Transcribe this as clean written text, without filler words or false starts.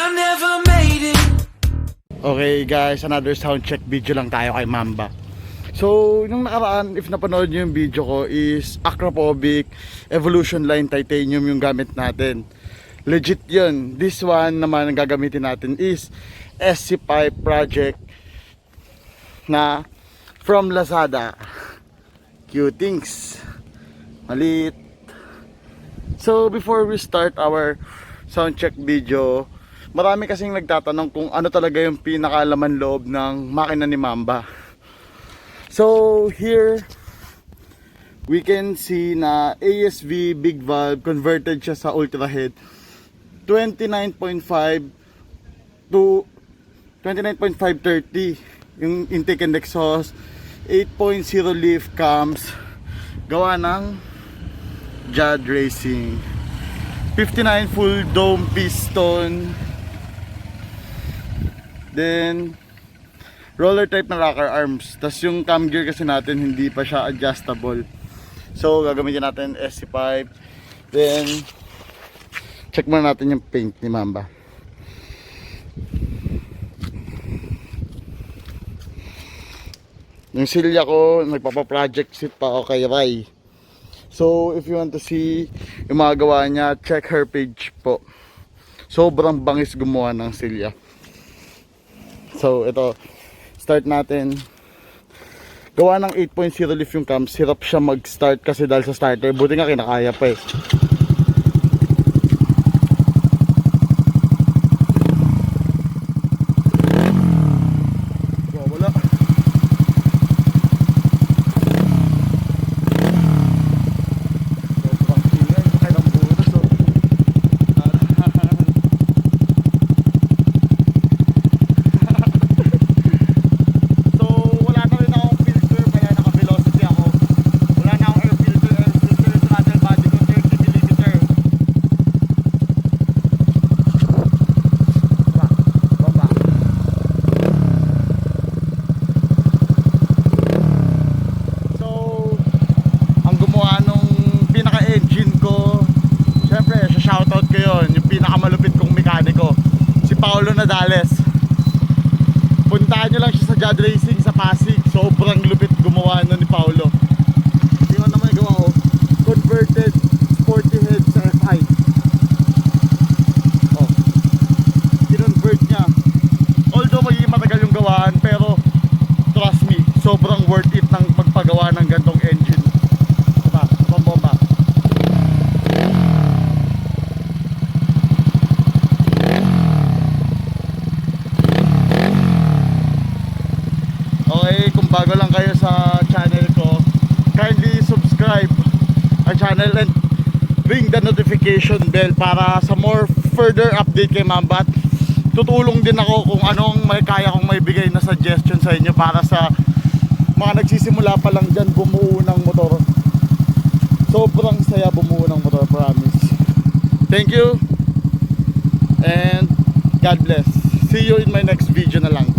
I never made it. Okay guys, another sound check video lang tayo kay Mamba. So, nung nakaraan, if napanood nyo yung video ko, is Acrophobic Evolution Line Titanium yung gamit natin. Legit yun. This one naman ang gagamitin natin is SC5 project na from Lazada. Cutings. Malit. So, before we start our sound check video, marami kasing nagtatanong kung ano talaga yung pinakalaman loob ng makina ni Mamba. So here we can see na ASV big valve converted siya sa ultra head 29.5 to 29.530 yung intake and exhaust, 8.0 leaf cams gawa ng Judd Racing, 59 full dome piston, then roller type na rocker arms. Tas yung cam gear kasi natin hindi pa siya adjustable, so gagamitin natin SC5. Then check muna natin yung paint ni Mamba. Yung silya ko, nagpapa-project sit pa ako kay Rai. So if you want to see yung mga gawa niya, check her page po. Sobrang bangis gumawa ng silya. So ito, start natin. Gawa ng 8.0 lift yung cam. Hirap siya mag-start kasi dahil sa starter. Buti nga kinakaya pa eh. Wala. Sobrang ingay. Kaya ng butas oh. Shoutout ko yun, yung pinakamalupit kong mekaniko, si Paolo Nadales. Puntahan nyo lang siya sa Judd Racing sa Pasig. Sobrang lupit gumawa nun ni Paolo. Tingnan naman yung gawa ko, converted sporty head sa FI. Oh, kinonvert niya. Although magiging matagal yung gawaan, pero trust me, sobrang worth it ng pagpagawa ng gantong engine. Diba? Bomba. Okay, kung bago lang kayo sa channel ko, kindly subscribe our channel and ring the notification bell para sa more further update kay Mamba. Tutulong din ako kung anong may kaya kong maibigay na suggestion sa inyo para sa mga nagsisimula pa lang dyan bumuo ng motor. Sobrang saya bumuo ng motor, promise. Thank you and God bless. See you in my next video na lang.